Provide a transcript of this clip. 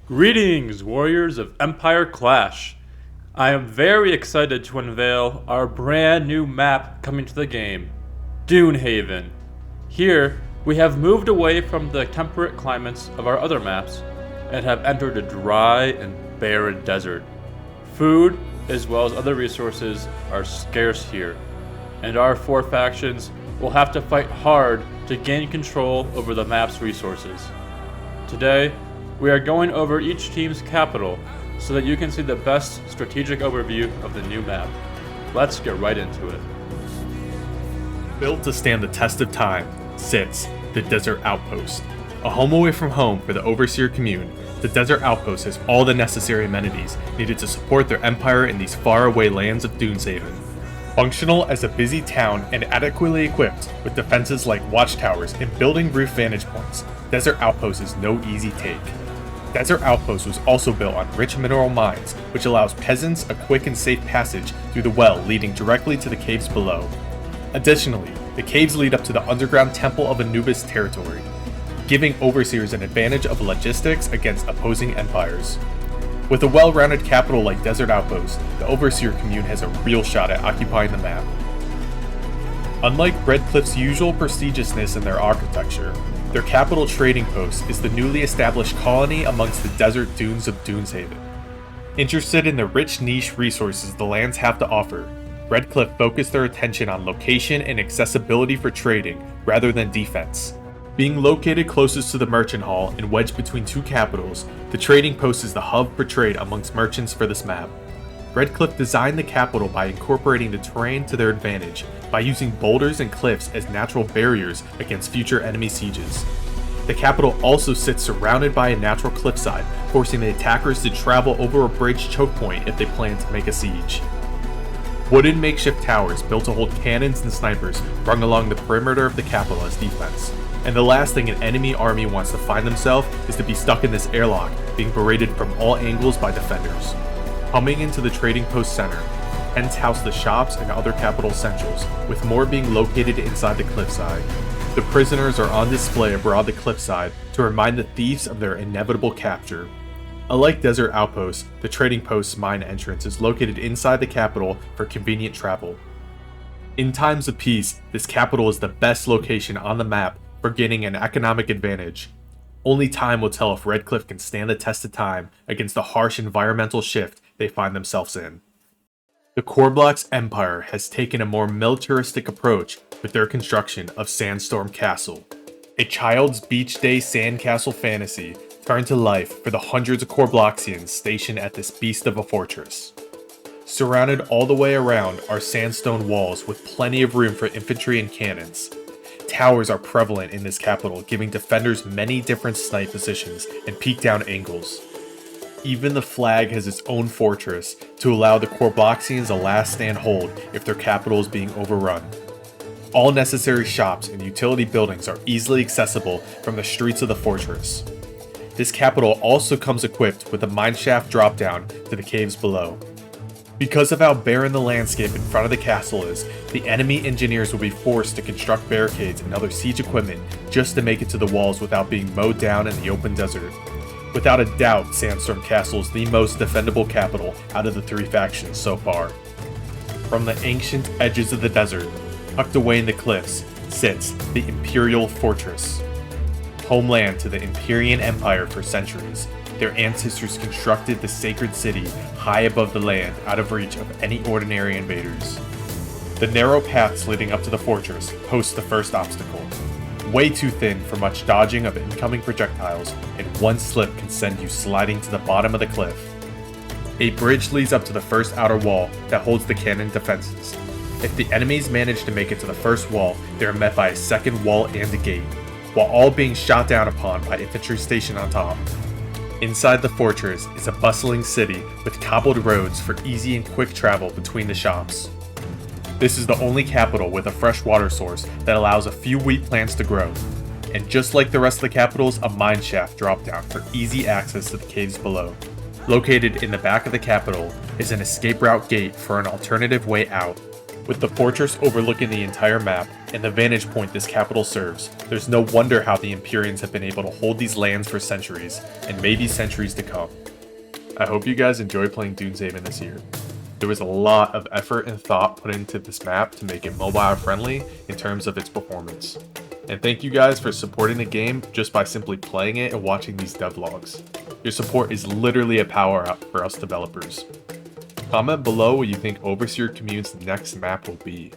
Greetings, warriors of Empire Clash! I am very excited to unveil our brand new map coming to the game, Dunehaven. Here, we have moved away from the temperate climates of our other maps and have entered a dry and barren desert. Food, as well as other resources, are scarce here, and our four factions will have to fight hard to gain control over the map's resources. Today, we are going over each team's capital so that you can see the best strategic overview of the new map. Let's get right into it. Built to stand the test of time sits the Desert Outpost. A home away from home for the Overseer Commune, the Desert Outpost has all the necessary amenities needed to support their empire in these faraway lands of Dunehaven. Functional as a busy town and adequately equipped with defenses like watchtowers and building roof vantage points, Desert Outpost is no easy take. Desert Outpost was also built on rich mineral mines, which allows peasants a quick and safe passage through the well leading directly to the caves below. Additionally, the caves lead up to the underground Temple of Anubis territory, giving overseers an advantage of logistics against opposing empires. With a well-rounded capital like Desert Outpost, the Overseer Commune has a real shot at occupying the map. Unlike Redcliff's usual prestigiousness in their architecture, their capital trading post is the newly established colony amongst the desert dunes of Dunehaven. Interested in the rich niche resources the lands have to offer, Redcliff focused their attention on location and accessibility for trading rather than defense. Being located closest to the merchant hall and wedged between two capitals, the trading post is the hub for trade amongst merchants for this map. Redcliff designed the capital by incorporating the terrain to their advantage by using boulders and cliffs as natural barriers against future enemy sieges. The capital also sits surrounded by a natural cliffside, forcing the attackers to travel over a bridge choke point if they plan to make a siege. Wooden makeshift towers built to hold cannons and snipers run along the perimeter of the capital as defense. And the last thing an enemy army wants to find themselves is to be stuck in this airlock, being berated from all angles by defenders. Coming into the trading post center, hence house the shops and other capital essentials, with more being located inside the cliffside. The prisoners are on display abroad the cliffside to remind the thieves of their inevitable capture. Unlike Desert Outpost, the trading post's mine entrance is located inside the capital for convenient travel. In times of peace, this capital is the best location on the map for gaining an economic advantage. Only time will tell if Redcliff can stand the test of time against the harsh environmental shift they find themselves in. The Korblox Empire has taken a more militaristic approach with their construction of Sandstorm Castle, a child's beach day sandcastle fantasy turned to life for the hundreds of Korbloxians stationed at this beast of a fortress. Surrounded all the way around are sandstone walls with plenty of room for infantry and cannons. Towers are prevalent in this capital, giving defenders many different snipe positions and peek down angles. Even the flag has its own fortress to allow the Korbloxians a last stand hold if their capital is being overrun. All necessary shops and utility buildings are easily accessible from the streets of the fortress. This capital also comes equipped with a mineshaft drop down to the caves below. Because of how barren the landscape in front of the castle is, the enemy engineers will be forced to construct barricades and other siege equipment just to make it to the walls without being mowed down in the open desert. Without a doubt, Sandstorm Castle is the most defendable capital out of the three factions so far. From the ancient edges of the desert, tucked away in the cliffs, sits the Imperial Fortress. Homeland to the Empyrean Empire for centuries, their ancestors constructed the sacred city high above the land out of reach of any ordinary invaders. The narrow paths leading up to the fortress host the first obstacle. Way too thin for much dodging of incoming projectiles, and one slip can send you sliding to the bottom of the cliff. A bridge leads up to the first outer wall that holds the cannon defenses. If the enemies manage to make it to the first wall, they are met by a second wall and a gate, while all being shot down upon by infantry stationed on top. Inside the fortress is a bustling city with cobbled roads for easy and quick travel between the shops. This is the only capital with a fresh water source that allows a few wheat plants to grow, and just like the rest of the capitals, a mine shaft drop down for easy access to the caves below. Located in the back of the capital is an escape route gate for an alternative way out. With the fortress overlooking the entire map, and the vantage point this capital serves, there's no wonder how the Empyreans have been able to hold these lands for centuries, and maybe centuries to come. I hope you guys enjoy playing Dunehaven this year. There was a lot of effort and thought put into this map to make it mobile friendly in terms of its performance. And thank you guys for supporting the game just by simply playing it and watching these devlogs. Your support is literally a power up for us developers. Comment below what you think Overseer Commune's next map will be.